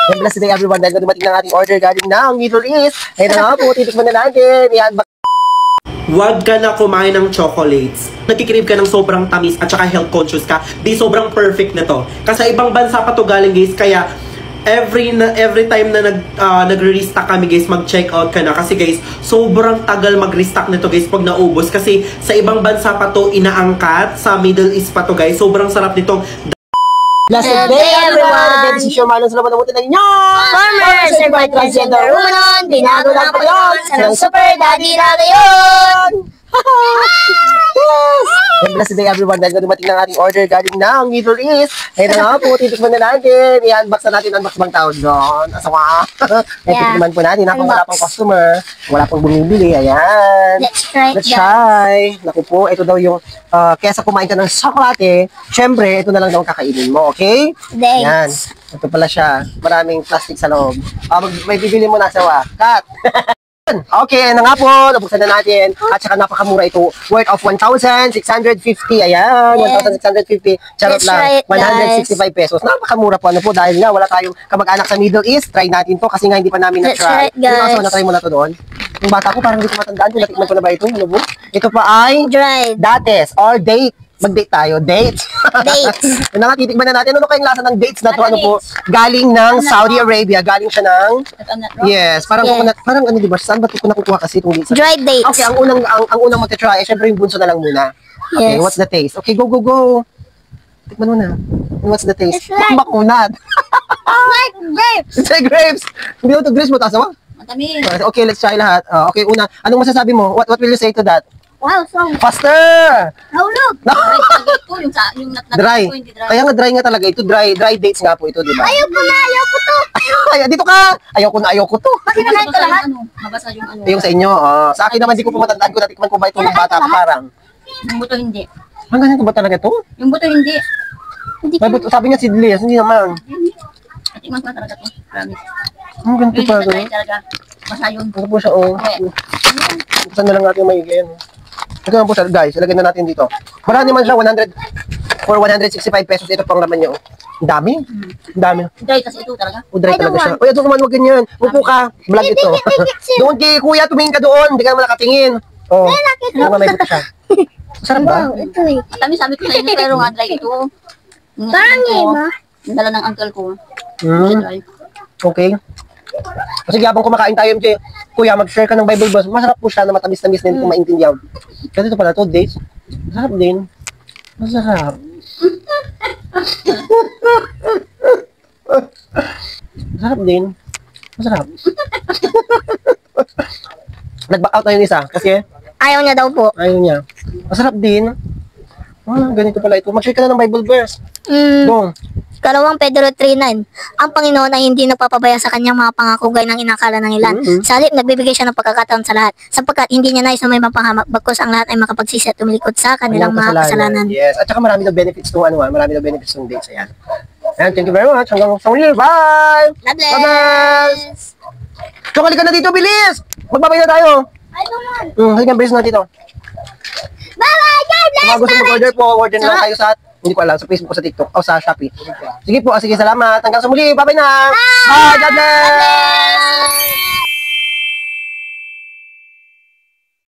God bless today everyone dahil dumating na ating order galing ng Middle East. Ayun na nga po, titikman na natin. Yan. Huwag ka na kumain ng chocolates. Nagkikrave ka ng sobrang tamis at saka health conscious ka. Di sobrang perfect na to. Kasi ibang bansa pa to galing guys. Kaya every time na nagre-restock kami guys, mag-check out ka na. Kasi guys, sobrang tagal mag-restock nito guys pag naubos. Kasi sa ibang bansa pa to inaangkat. Sa Middle East pa to guys. Sobrang sarap nitong Blessed day everyone! This is your Marlon sa laban ng mutin ng inyo! Farmer, certified transgender woman, binago lang po yun! Sanang super daddy na ngayon! Blessed day everyone dahil dumating na ating order galing ng Middle East. Ayun na nga po, titikman na natin. I-unbox na natin. Unbox bang tawag doon? Asawa. Titikman po natin. Kung wala pang customer, wala pang bumibili. Ayan. Let's try. Naku po, ito daw yung kesa kumain ka ng chocolate, syempre, ito na lang daw kakainin mo. Okay? Ayan. Ito pala siya. Maraming plastic sa loob. May bibili mo na asawa. Cut! Okay, na nga po, nabuksan na natin. At saka napakamura ito. Worth of 1,650. Ayan, 1,650. Charot lang. 165 pesos. Napakamura po. Ano po, dahil nga wala tayong kamag-anak sa Middle East. Try natin to kasi nga hindi pa namin na-try. So, na-try mo na to doon. Yung bata ko, parang hindi ko matandaan. Natikman ko na ba ito? Ano po? Ito pa ay dates or date. Mag-date tayo. Dates. Dates. Yun na nga, titikman na natin. Ano kayong lasa ng dates na to? Ano po? Galing ng Saudi Arabia. Galing siya ng... Yes. Parang ano diba? Saan ba ito ko nakukuha kasi itong dates? Dried dates. Okay, ang unang magta-try, syempre yung bunso na lang muna. Okay, what's the taste? Okay, go. Tikman mo na. What's the taste? Tikmak muna. Like grapes. It's like grapes. Hindi mo ito grapes mo. Tasawa? Matamis. Okay, let's try lahat. Okay, una. Anong masasabi mo? What will you say to that? Wow, so Faster! nahulog. Dry. Kaya nga dry nga talaga. Ito dry dates nga po ito, di ba? Ayoko to. Ay, dito ka! Ayoko to. Kinakain ko lahat. Mabasa yung ano. Yung sa inyo, sa akin naman, di ko po matandaan ko natikman ko ba ito ng bata pa parang. Yung buto hindi. Ang ganito ba talaga ito? Yung buto hindi. May buto, sabi niya seedless, hindi naman. Tikman ko na talaga to. Promise. Ang ganito Yung pa. talaga. Basa yun. Ito po siya, Buksan na lang natin yung maigin. Ito lang po siya, guys. Ilagay na natin dito. Marami man siya, 100 for 165 pesos. Ito pang laman niyo. Ang dami. Ang dami. Dry kasi ito talaga. Dry talaga siya. Uy, ito naman, huwag ganyan. Upo ka. Vlog ito. Doon kay kuya, tumingin ka doon. Hindi ka naman nakatingin. Oh. Ano may buto siya. Sarap ba? Ito eh. Matamis sabi ko sa inyo pero nga dry ito. Parang ma. Dala ng uncle ko. Okay. Kasi habang kumakain tayo, kuya, mag-share ka ng Bible verse. Masarap po siya na matamis-tamis na hindi ko maintindihan. Kasi ito pala to, dates. Masarap din. Masarap. Masarap din. Masarap. Nag-back out na yung isa kasi Ayaw niya daw po. ayaw niya. Masarap din. Ganito pala ito. Mag-share ka na ng Bible verse. Go. Kalawang Pedro 3:9. Ang Panginoon ay hindi nagpapabaya sa kanyang mga pangako gaya ng inakala ng ilan. Sa halip, nagbibigay siya ng pagkakataon sa lahat. Sapagkat hindi niya nais na may mapahamak, bagkus ang lahat ay makapagsisi at tumilikod sa kanilang mga kasalanan. Yes. At saka marami daw benefits ng marami daw benefits ng dates. Ayan. Ayan, thank you very much. Hanggang sa muli. Bye! God bless! Bye-bye! Chokali ka na dito, bilis! Magbabay na tayo. Ay, naman! Halika, bilis na dito. Bye-bye! God bless! Kung gusto mag-order po, order na lang tayo sa, hindi ko alam, sa Facebook o sa TikTok o sa Shopee. Sige po, sige, salamat. Hanggang sa muli. Bye-bye na! Bye! God bless!